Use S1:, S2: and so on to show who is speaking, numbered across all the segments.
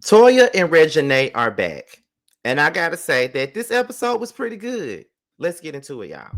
S1: Toya and Reginae are back. And I gotta say that this episode was pretty good. Let's get into it, y'all.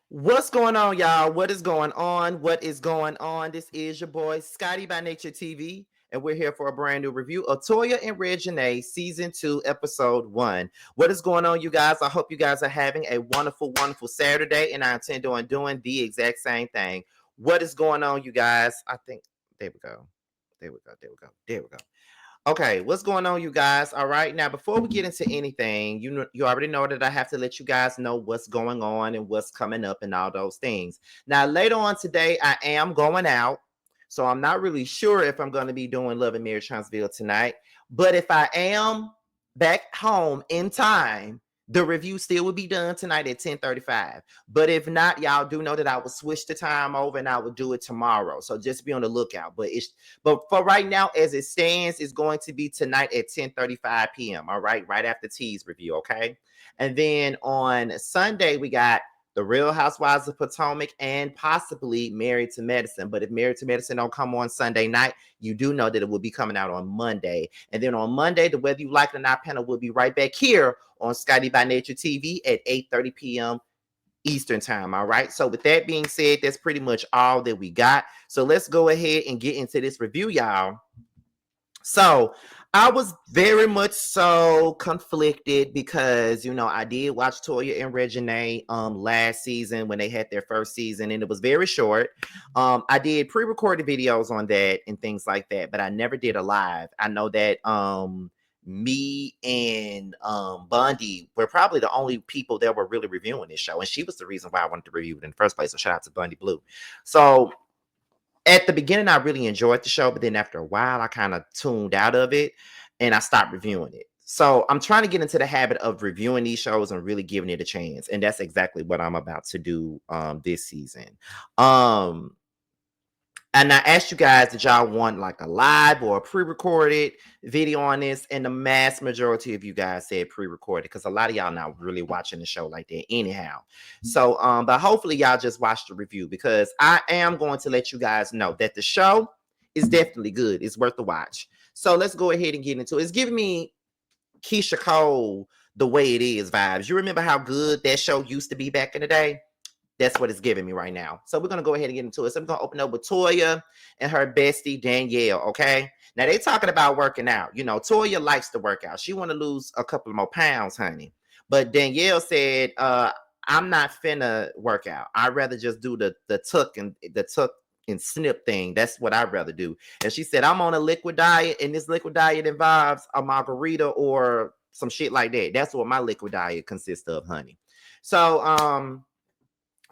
S1: What's going on, y'all? What is going on? What is going on? This is your boy, Scotty by Nature TV, and we're here for a brand new review of Toya and Reginae Season 2, Episode 1. What is going on, you guys? I hope you guys are having a wonderful, wonderful Saturday, and I intend on doing the exact same thing. What is going on, you guys? I think, there we go. There we go. There we go. There we go. Okay, what's going on, you guys? All right, now before we get into anything, you already know that I have to let you guys know what's going on and what's coming up and all those things. Now, later on today, I am going out, so I'm not really sure if I'm going to be doing Love and Marriage Huntsville tonight. But if I am back home in time, the review still will be done tonight at 10:35. But if not, y'all do know that I will switch the time over and I will do it tomorrow. So just be on the lookout. But for right now, as it stands, it's going to be tonight at 10:35 p.m. All right, right after T's review, okay? And then on Sunday, we got The Real Housewives of Potomac and possibly Married to Medicine. But if Married to Medicine don't come on Sunday night, you do know that it will be coming out on Monday. And then on Monday, the Whether You Like It or Not panel will be right back here on Scotty by Nature TV at 8:30 p.m. Eastern time. All right. So with that being said, that's pretty much all that we got. So let's go ahead and get into this review, y'all. So I was very much so conflicted because, I did watch Toya and Reginae last season when they had their first season, and it was very short. I did pre-recorded videos on that and things like that, but I never did a live. I know that me and Bundy were probably the only people that were really reviewing this show, and she was the reason why I wanted to review it in the first place. So shout out to Bundy Blue. So at the beginning, I really enjoyed the show, but then after a while, I kind of tuned out of it and I stopped reviewing it. So I'm trying to get into the habit of reviewing these shows and really giving it a chance. And that's exactly what I'm about to do this season. And I asked you guys, did y'all want like a live or a pre-recorded video on this? And the mass majority of you guys said pre-recorded because a lot of y'all not really watching the show like that anyhow. So, but hopefully y'all just watch the review because I am going to let you guys know that the show is definitely good. It's worth the watch. So let's go ahead and get into it. It's giving me Keisha Cole the way it is vibes. You remember how good that show used to be back in the day? That's what it's giving me right now. So we're going to go ahead and get into it. So I'm going to open up with Toya and her bestie, Danielle, okay? Now, they talking about working out. Toya likes to work out. She want to lose a couple more pounds, honey. But Danielle said, I'm not finna work out. I'd rather just do the tuck and snip thing. That's what I'd rather do. And she said, I'm on a liquid diet, and this liquid diet involves a margarita or some shit like that. That's what my liquid diet consists of, honey. So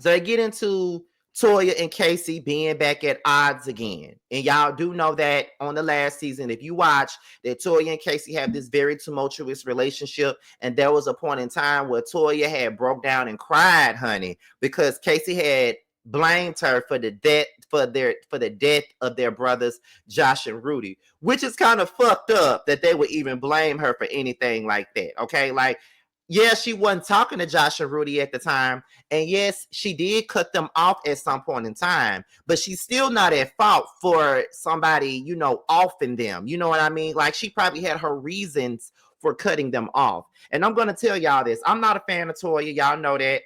S1: they get into Toya and Casey being back at odds again. And y'all do know that on the last season, if you watch, that Toya and Casey have this very tumultuous relationship. And there was a point in time where Toya had broke down and cried, honey, because Casey had blamed her for the death of their brothers, Josh and Rudy, which is kind of fucked up that they would even blame her for anything like that. Okay, like, yeah, she wasn't talking to Josh and Rudy at the time. And yes, she did cut them off at some point in time, but she's still not at fault for somebody, offing them. You know what I mean? Like, she probably had her reasons for cutting them off. And I'm going to tell y'all this. I'm not a fan of Toya. Y'all know that.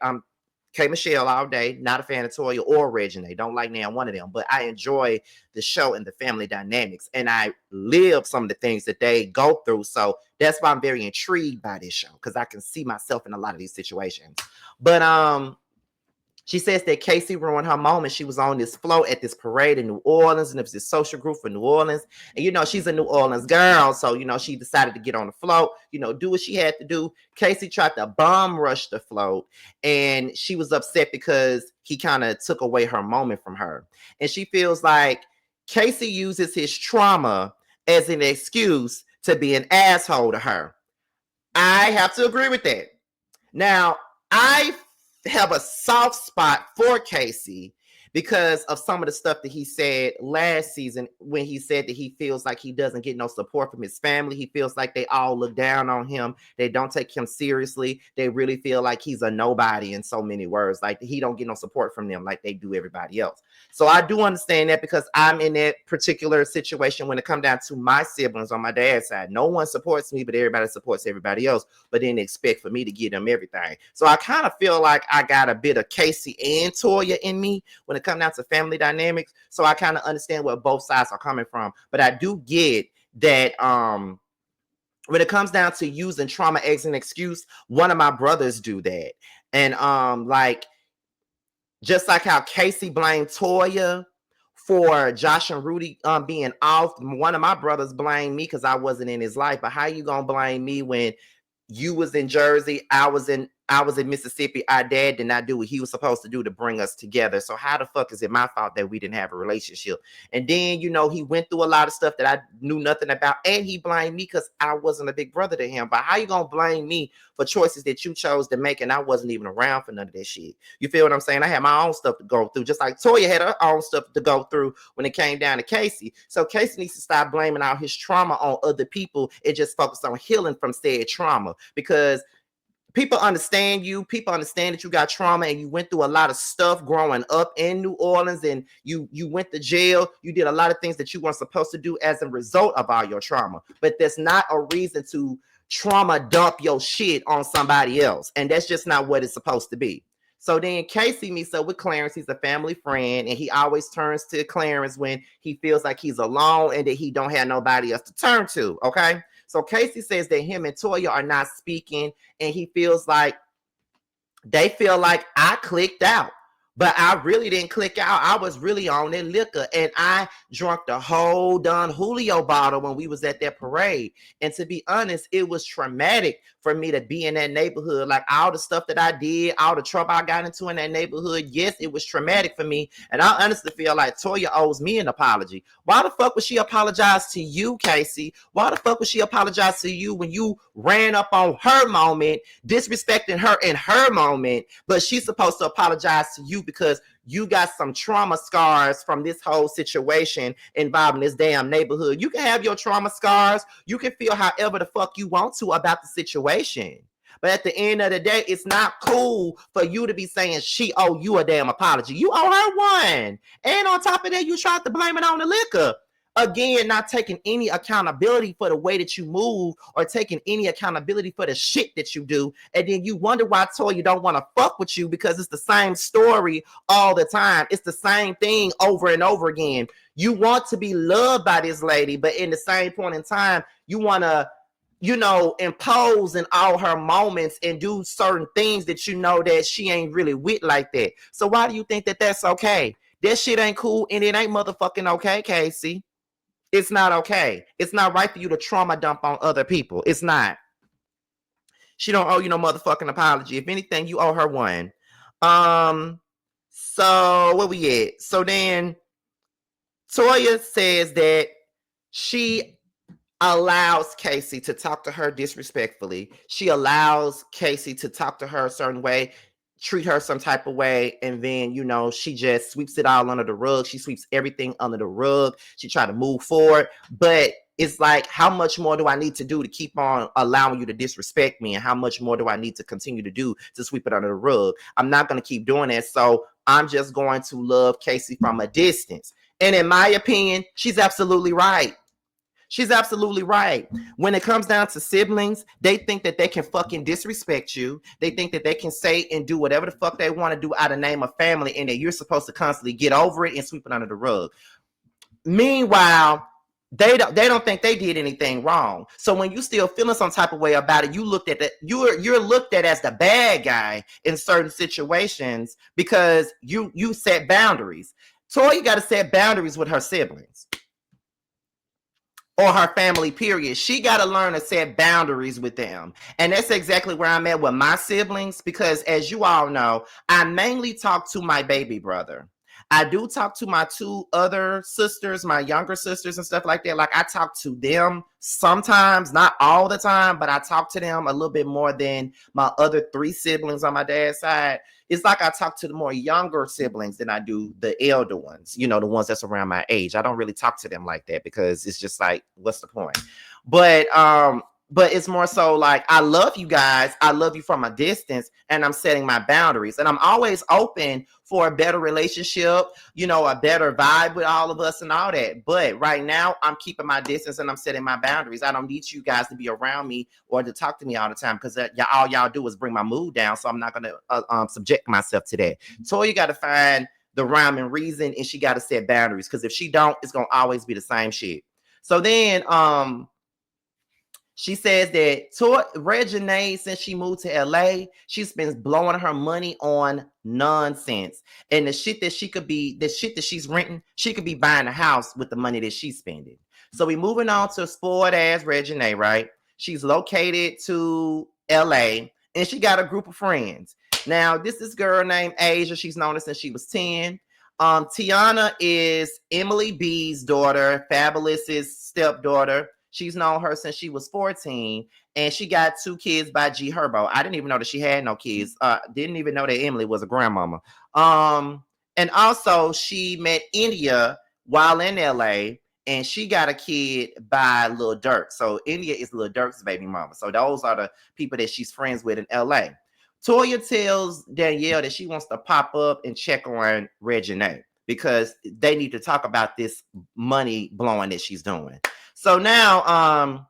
S1: K. Michelle all day. Not a fan of Toya or Reginae. Don't like now one of them. But I enjoy the show and the family dynamics. And I live some of the things that they go through. So that's why I'm very intrigued by this show. Because I can see myself in a lot of these situations. But she says that Casey ruined her moment. She was on this float at this parade in New Orleans, and it was this social group for New Orleans. And, she's a New Orleans girl, so, she decided to get on the float, do what she had to do. Casey tried to bomb rush the float, and she was upset because he kind of took away her moment from her. And she feels like Casey uses his trauma as an excuse to be an asshole to her. I have to agree with that. Now, I have a soft spot for Casey because of some of the stuff that he said last season when he said that he feels like he doesn't get no support from his family. He feels like they all look down on him. They don't take him seriously. They really feel like he's a nobody in so many words. Like he don't get no support from them like they do everybody else. So I do understand that because I'm in that particular situation when it comes down to my siblings on my dad's side. No one supports me, but everybody supports everybody else. But then they expect for me to give them everything. So I kind of feel like I got a bit of Casey and Toya in me when it comes down to family dynamics. So I kind of understand where both sides are coming from. But I do get that when it comes down to using trauma as an excuse, one of my brothers do that. And like just like how Casey blamed Toya for Josh and Rudy being off, one of my brothers blamed me because I wasn't in his life. But how you gonna blame me when you was in Jersey, I was in Mississippi. Our dad did not do what he was supposed to do to bring us together. So how the fuck is it my fault that we didn't have a relationship? And then, you know, he went through a lot of stuff that I knew nothing about, and he blamed me because I wasn't a big brother to him. But how you gonna blame me for choices that you chose to make and I wasn't even around for none of that shit? You feel what I'm saying? I had my own stuff to go through, just like Toya had her own stuff to go through when it came down to Casey. So Casey needs to stop blaming all his trauma on other people and just focus on healing from said trauma, because people understand you. People understand that you got trauma and you went through a lot of stuff growing up in New Orleans, and you went to jail. You did a lot of things that you weren't supposed to do as a result of all your trauma. But that's not a reason to trauma dump your shit on somebody else. And that's just not what it's supposed to be. So then Casey meets up with Clarence. He's a family friend, and he always turns to Clarence when he feels like he's alone and that he don't have nobody else to turn to. Okay. So Casey says that him and Toya are not speaking, and he feels like they feel like I clicked out. But I really didn't click out. I was really on that liquor, and I drank the whole Don Julio bottle when we was at that parade. And to be honest, it was traumatic for me to be in that neighborhood. Like all the stuff that I did, all the trouble I got into in that neighborhood. Yes, it was traumatic for me. And I honestly feel like Toya owes me an apology. Why the fuck would she apologize to you, Casey? Why the fuck would she apologize to you when you ran up on her moment, disrespecting her in her moment, but she's supposed to apologize to you because you got some trauma scars from this whole situation involving this damn neighborhood? You can have your trauma scars. You can feel however the fuck you want to about the situation. But at the end of the day, it's not cool for you to be saying she owe you a damn apology. You owe her one. And on top of that, you tried to blame it on the liquor. Again, not taking any accountability for the way that you move or taking any accountability for the shit that you do. And then you wonder why Toya don't want to fuck with you, because it's the same story all the time. It's the same thing over and over again. You want to be loved by this lady, but in the same point in time, you want to, you know, impose in all her moments and do certain things that you know that she ain't really with like that. So why do you think that that's okay? That shit ain't cool, and it ain't motherfucking okay, Casey. It's not okay. It's not right for you to trauma dump on other people. It's not. She don't owe you no motherfucking apology. If anything, you owe her one. So where we at? So then Toya says that she allows Casey to talk to her disrespectfully. She allows Casey to talk to her a certain way, treat her some type of way, and then, you know, she just sweeps it all under the rug. She sweeps everything under the rug. She tried to move forward, but it's like, how much more do I need to do to keep on allowing you to disrespect me? And how much more do I need to continue to do to sweep it under the rug? I'm not going to keep doing that. So I'm just going to love Casey from a distance. And in my opinion, she's absolutely right. She's absolutely right. When it comes down to siblings, they think that they can fucking disrespect you. They think that they can say and do whatever the fuck they want to do out of name of family, and that you're supposed to constantly get over it and sweep it under the rug. Meanwhile, they don't think they did anything wrong. So when you still feeling some type of way about it, you looked at that, you're looked at as the bad guy in certain situations because you set boundaries. Toya got to set boundaries with her siblings or her family, period. She got to learn to set boundaries with them. And that's exactly where I'm at with my siblings, because as you all know, I mainly talk to my baby brother. I do talk to my two other sisters, my younger sisters and stuff like that. Like I talk to them sometimes, not all the time, but I talk to them a little bit more than my other three siblings on my dad's side. It's like I talk to the more younger siblings than I do the elder ones, the ones that's around my age. I don't really talk to them like that because it's just like, what's the point? But it's more so like I love you guys. I love you from a distance, and I'm setting my boundaries. And I'm always open for a better relationship, a better vibe with all of us and all that. But right now, I'm keeping my distance and I'm setting my boundaries. I don't need you guys to be around me or to talk to me all the time because all y'all do is bring my mood down. So I'm not going to subject myself to that. Toya got to find the rhyme and reason, and she got to set boundaries because if she don't, it's going to always be the same shit. So then, she says that Reginae, since she moved to LA, she's been blowing her money on nonsense. And the shit that she's renting, she could be buying a house with the money that she's spending. So we moving on to spoiled ass Reginae, right? She's located to LA and she got a group of friends. Now, this girl named Asia. She's known her since she was 10. Tiana is Emily B's daughter, Fabulous's stepdaughter. She's known her since she was 14, and she got 2 kids by G Herbo. I didn't even know that she had no kids. Didn't even know that Emily was a grandmama. And also she met India while in LA, and she got a kid by Lil Durk. So India is Lil Durk's baby mama. So those are the people that she's friends with in LA. Toya tells Danielle that she wants to pop up and check on Reginae because they need to talk about this money blowing that she's doing. So now,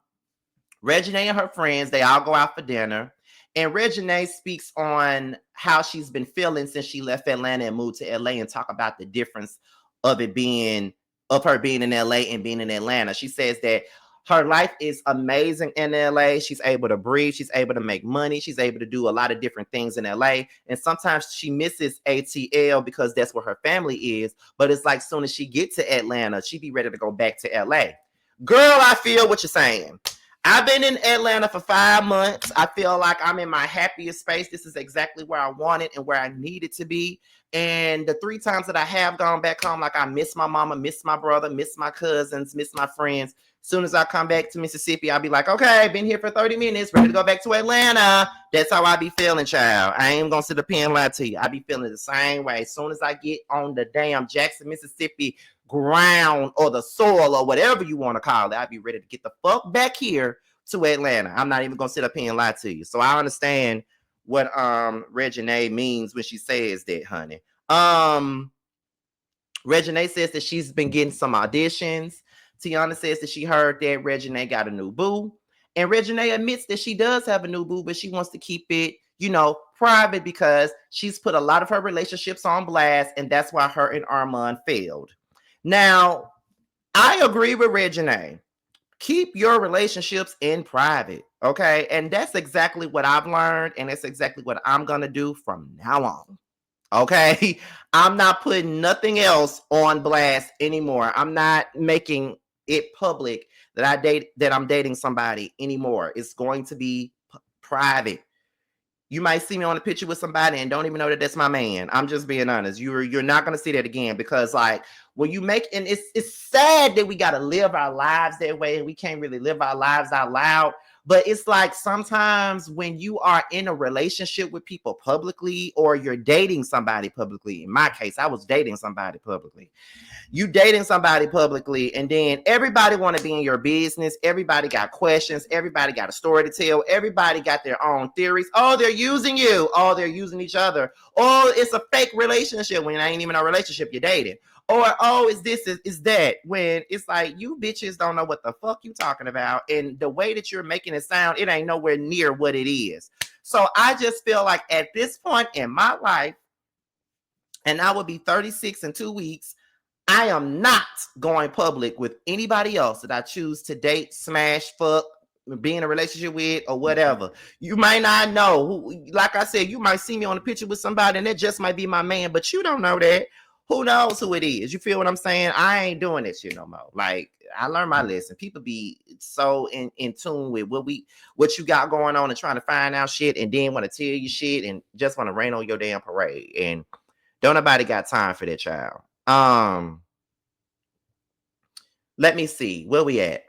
S1: Reginae and her friends, they all go out for dinner. And Reginae speaks on how she's been feeling since she left Atlanta and moved to LA and talk about the difference of her being in LA and being in Atlanta. She says that her life is amazing in LA. She's able to breathe. She's able to make money. She's able to do a lot of different things in LA. And sometimes she misses ATL because that's where her family is. But it's like soon as she gets to Atlanta, she be ready to go back to LA. Girl, I feel what you're saying. I've been in Atlanta for 5 months. I feel like I'm in my happiest space. This is exactly where I wanted and where I needed to be. And the 3 times that I have gone back home, like I miss my mama, miss my brother, miss my cousins, miss my friends. As soon as I come back to Mississippi, I'll be like, okay, been here for 30 minutes, ready to go back to Atlanta. That's how I be feeling, child. I ain't gonna sit up here and lie to you. I be feeling the same way. As soon as I get on the damn Jackson, Mississippi ground or the soil or whatever you want to call it, I'd be ready to get the fuck back here to Atlanta. I'm not even gonna sit up here and lie to you. So I understand what Reginae means when she says that, honey. Reginae says that she's been getting some auditions. Tiana says that she heard that Reginae got a new boo. And Reginae admits that she does have a new boo, but she wants to keep it, private because she's put a lot of her relationships on blast, and that's why her and Armand failed. Now, I agree with Reginae. Keep your relationships in private, okay? And that's exactly what I've learned, and that's exactly what I'm going to do from now on, okay? I'm not putting nothing else on blast anymore. I'm not making it public that I'm dating somebody anymore. It's going to be private. You might see me on a picture with somebody and don't even know that that's my man. I'm just being honest. You're not going to see that again because like when you make, and it's sad that we got to live our lives that way and we can't really live our lives out loud. But it's like sometimes when you are in a relationship with people publicly or you're dating somebody publicly, in my case, I was dating somebody publicly. You dating somebody publicly and then everybody want to be in your business. Everybody got questions. Everybody got a story to tell. Everybody got their own theories. Oh, they're using you. Oh, they're using each other. Oh, it's a fake relationship when it ain't even a relationship you're dating. Or, oh, is this, is that, when it's like, you bitches don't know what the fuck you talking about. And the way that you're making it sound, it ain't nowhere near what it is. So I just feel like at this point in my life, and I will be 36 in 2 weeks, I am not going public with anybody else that I choose to date, smash, fuck, be in a relationship with, or whatever. You might not know who, like I said, you might see me on a picture with somebody and that just might be my man, but you don't know that. Who knows who it is? You feel what I'm saying? I ain't doing that shit no more. Like, I learned my lesson. People be so in tune with what you got going on and trying to find out shit and then want to tell you shit and just want to rain on your damn parade. And don't nobody got time for that, child. Um, let me see where we at.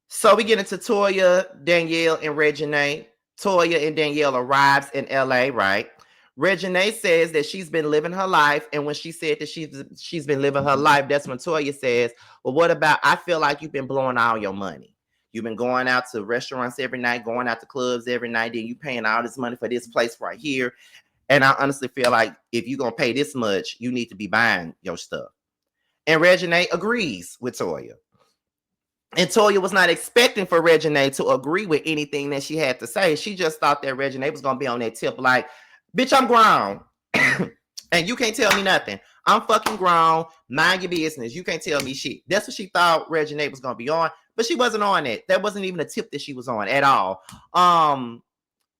S1: So we get into Toya, Danielle, and Reginae. Toya and Danielle arrives in LA, right? Reginae says that she's been living her life, and when she said that she's been living her life, that's when Toya says, "Well, what about? I feel like you've been blowing all your money. You've been going out to restaurants every night, going out to clubs every night, then you paying all this money for this place right here. And I honestly feel like if you're gonna pay this much, you need to be buying your stuff." And Reginae agrees with Toya. And Toya was not expecting for Reginae to agree with anything that she had to say. She just thought that Reginae was going to be on that tip like, bitch, I'm grown. And you can't tell me nothing. I'm fucking grown. Mind your business. You can't tell me shit. That's what she thought Reginae was going to be on. But she wasn't on it. That wasn't even a tip that she was on at all.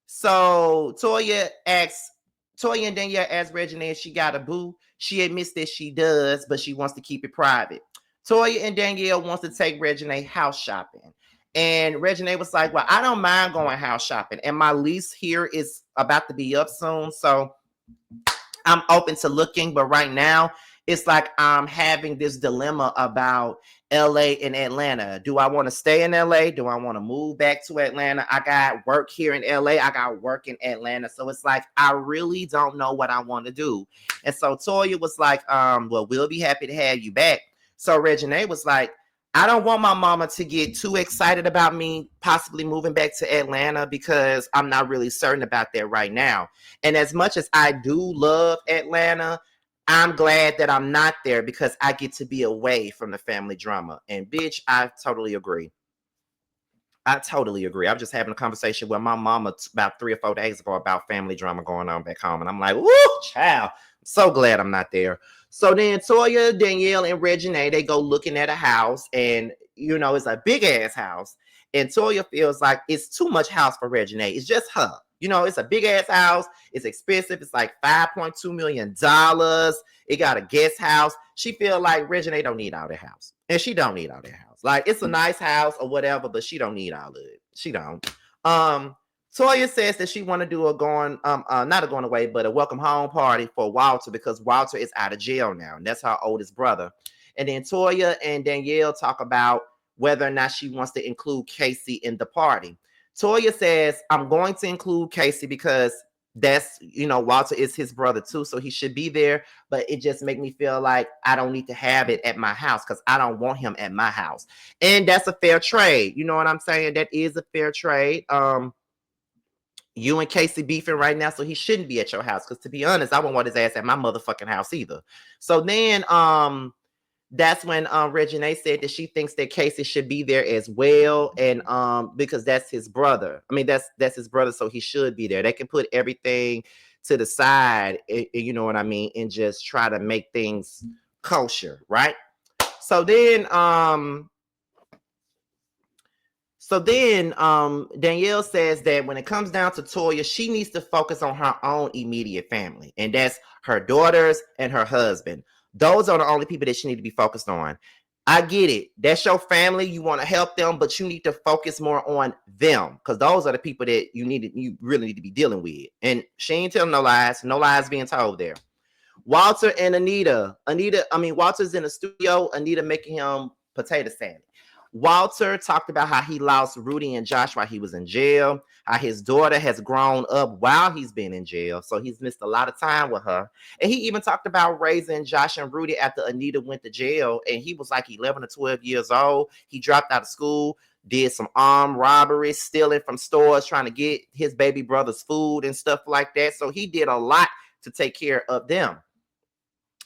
S1: So Toya and Danielle asked Reginae if she got a boo. She admits that she does, but she wants to keep it private. Toya and Danielle wants to take Reginae house shopping. And Reginae was like, well, I don't mind going house shopping. And my lease here is about to be up soon. So I'm open to looking. But right now, it's like I'm having this dilemma about LA and Atlanta. Do I want to stay in LA? Do I want to move back to Atlanta? I got work here in LA. I got work in Atlanta. So it's like, I really don't know what I want to do. And so Toya was like, well, we'll be happy to have you back. So Reginae was like, I don't want my mama to get too excited about me possibly moving back to Atlanta because I'm not really certain about that right now. And as much as I do love Atlanta, I'm glad that I'm not there because I get to be away from the family drama. And bitch, I totally agree. I totally agree. I was just having a conversation with my mama about 3 or 4 days ago about family drama going on back home. And I'm like, woo, child, I'm so glad I'm not there. So then Toya, Danielle, and Reginae, they go looking at a house. And, you know, it's a big ass house. And Toya feels like it's too much house for Reginae. It's just her. You know, it's a big ass house. It's expensive. It's like $5.2 million. It got a guest house. She feel like Reginae don't need all that house. And she don't need all that house. Like, it's a nice house or whatever, but she don't need all of it. She don't. Toya says that she want to do a not a going away, but a welcome home party for Walter because Walter is out of jail now. And that's her oldest brother. And then Toya and Danielle talk about whether or not she wants to include Casey in the party. Toya says, I'm going to include Casey because that's, you know, Walter is his brother too, so he should be there. But it just make me feel like I don't need to have it at my house because I don't want him at my house. And that's a fair trade. You know what I'm saying? That is a fair trade. You and Casey beefing right now, so he shouldn't be at your house. Because to be honest, I wouldn't want his ass at my motherfucking house either. So then that's when Reginae said that she thinks that Casey should be there as well, and because that's his brother. I mean, that's his brother, so he should be there. They can put everything to the side, you know what I mean, and just try to make things kosher, right? So then Danielle says that when it comes down to Toya, she needs to focus on her own immediate family, and that's her daughters and her husband. Those are the only people that she need to be focused on. I get it. That's your family. You want to help them, but you need to focus more on them because those are the people that you really need to be dealing with. And she ain't telling no lies. No lies being told there. Walter and Anita. Walter's in the studio. Anita making him potato salad. Walter talked about how he lost Rudy and Josh while he was in jail, how his daughter has grown up while he's been in jail, so he's missed a lot of time with her. And he even talked about raising Josh and Rudy after Anita went to jail, and he was like 11 or 12 years old. He dropped out of school, did some armed robberies, stealing from stores, trying to get his baby brother's food and stuff like that. So he did a lot to take care of them.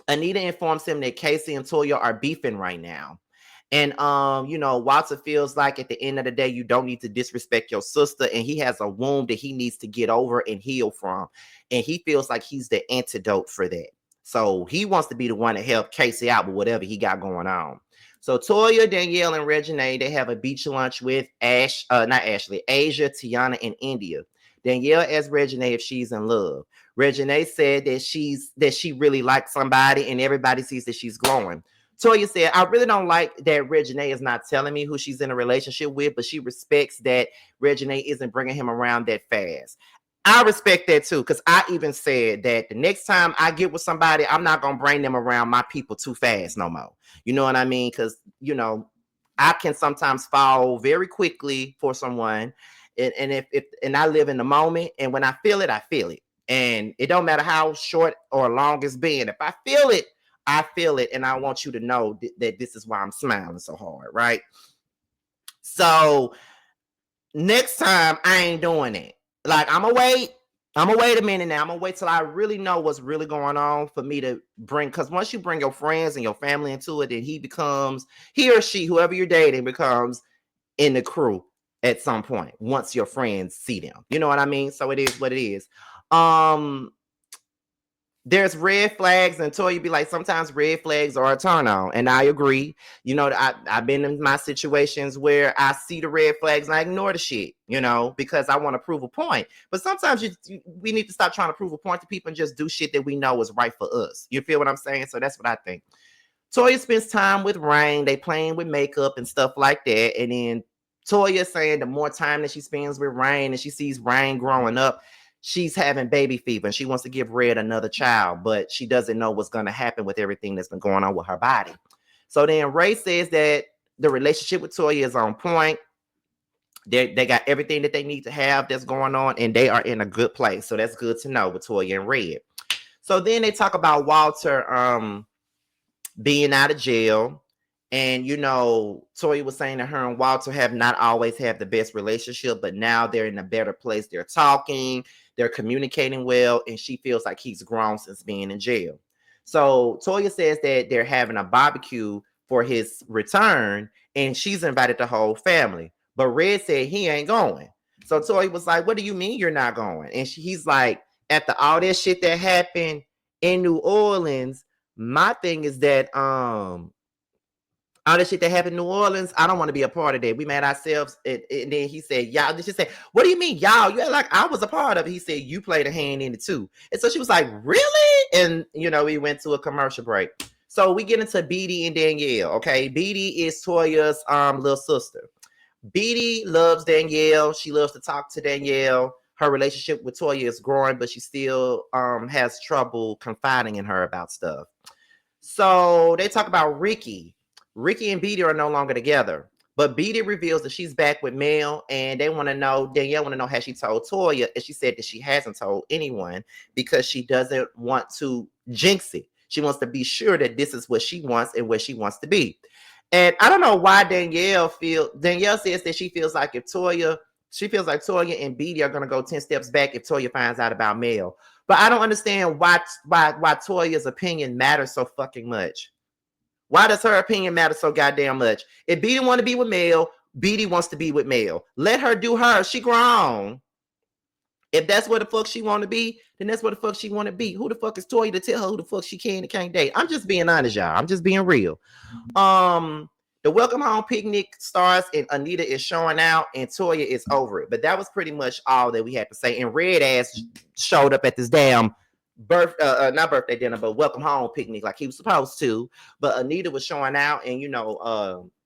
S1: Anita informs him that Casey and Toya are beefing right now. And Walter feels like at the end of the day, you don't need to disrespect your sister, and he has a wound that he needs to get over and heal from. And he feels like he's the antidote for that. So he wants to be the one to help Casey out with whatever he got going on. So Toya, Danielle, and Reginae, they have a beach lunch with Asia, Tiana, and India. Danielle asks Reginae if she's in love. Reginae said that she really likes somebody, and everybody sees that she's glowing. Toya said, I really don't like that Reginae is not telling me who she's in a relationship with, but she respects that Reginae isn't bringing him around that fast. I respect that too, because I even said that the next time I get with somebody, I'm not gonna bring them around my people too fast no more. You know what I mean? Because I can sometimes fall very quickly for someone, and if and I live in the moment, and when I feel it, I feel it, and it don't matter how short or long it's been. If I feel it, I feel it, and I want you to know that this is why I'm smiling so hard, right? So next time I ain't doing it. Like I'm gonna wait. I'm gonna wait a minute now. I'm gonna wait till I really know what's really going on for me to bring. Because once you bring your friends and your family into it, then he or she, whoever you're dating, becomes in the crew at some point. Once your friends see them, you know what I mean. So it is what it is. Um, there's red flags, and Toya be like, sometimes red flags are a turn on, and I agree. I've been in my situations where I see the red flags and I ignore the shit, because I want to prove a point. But sometimes we need to stop trying to prove a point to people and just do shit that we know is right for us. You feel what I'm saying? So that's what I think. Toya spends time with Rain. They playing with makeup and stuff like that, and then Toya saying the more time that she spends with Rain and she sees Rain growing up, she's having baby fever and she wants to give Red another child, but she doesn't know what's going to happen with everything that's been going on with her body. So then Ray says that the relationship with Toya is on point. They got everything that they need to have that's going on, and they are in a good place. So that's good to know with Toya and Red. So then they talk about Walter being out of jail. And, Toya was saying that her and Walter have not always had the best relationship, but now they're in a better place. They're talking, they're communicating well, and she feels like he's grown since being in jail. So Toya says that they're having a barbecue for his return, and she's invited the whole family. But Red said he ain't going. So Toya was like, what do you mean you're not going? And he's like, after all that shit that happened in New Orleans, my thing is that all the shit that happened in New Orleans, I don't want to be a part of that. We made ourselves, and then he said, y'all. She said, what do you mean, y'all? You're like, I was a part of it. He said, you played a hand in it too. And so she was like, really? And, we went to a commercial break. So we get into Beatty and Danielle, okay? Beatty is Toya's little sister. Beatty loves Danielle. She loves to talk to Danielle. Her relationship with Toya is growing, but she still has trouble confiding in her about stuff. So they talk about Ricky. Ricky and Beatty are no longer together. But Beatty reveals that she's back with Mel, and Danielle want to know, has she told Toya? And she said that she hasn't told anyone because she doesn't want to jinx it. She wants to be sure that this is what she wants and where she wants to be. And I don't know why Danielle says that she feels like Toya and Beatty are going to go 10 steps back if Toya finds out about Mel. But I don't understand why Toya's opinion matters so fucking much. Why does her opinion matter so goddamn much? If Beatty want to be with Mel, Beatty wants to be with Mel. Let her do her. She grown. If that's what the fuck she want to be, then that's what the fuck she want to be. Who the fuck is Toya to tell her who the fuck she can and can't date? I'm just being honest, y'all. I'm just being real. The welcome home picnic starts and Anita is showing out and Toya is over it. But that was pretty much all that we had to say. And Red Ass showed up at this damn not birthday dinner, but welcome home picnic like he was supposed to. But Anita was showing out, and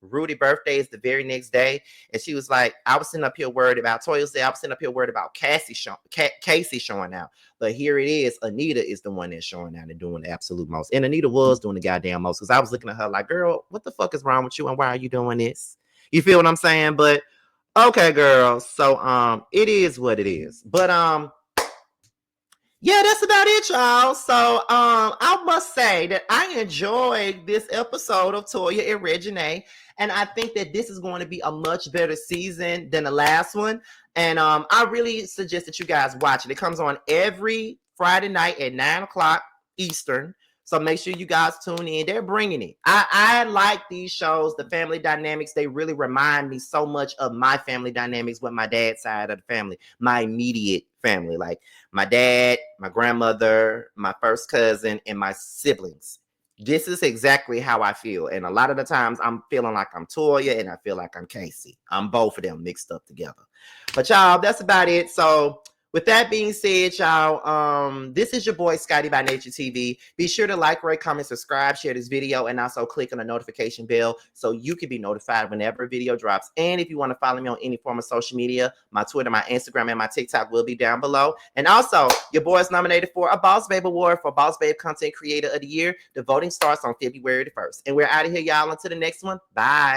S1: Rudy birthday is the very next day, and she was like, I was sitting up here worried about Toya said I was sitting up here worried about Casey showing out. But here it is, Anita is the one that's showing out and doing the absolute most. And Anita was doing the goddamn most, because I was looking at her like, girl, what the fuck is wrong with you and why are you doing this? You feel what I'm saying? But okay, girl. So it is what it is. But yeah, that's about it, y'all. So I must say that I enjoyed this episode of Toya and Reginae, and I think that this is going to be a much better season than the last one. And I really suggest that you guys watch it. It comes on every Friday night at 9 o'clock Eastern. So make sure you guys tune in. They're bringing it. I like these shows, the family dynamics. They really remind me so much of my family dynamics with my dad's side of the family, my immediate family, like my dad, my grandmother, my first cousin, and my siblings. This is exactly how I feel. And a lot of the times I'm feeling like I'm Toya and I feel like I'm Casey. I'm both of them mixed up together. But y'all, that's about it. So With that being said, y'all, this is your boy Scotty by Nature TV. Be sure to like, rate, comment, subscribe, share this video, and also click on the notification bell so you can be notified whenever a video drops. And if you want to follow me on any form of social media, my Twitter, my Instagram, and my TikTok will be down below. And also, your boy is nominated for a Boss Babe Award for Boss Babe Content Creator of the Year. The voting starts on February the 1st. And we're out of here, y'all. Until the next one. Bye.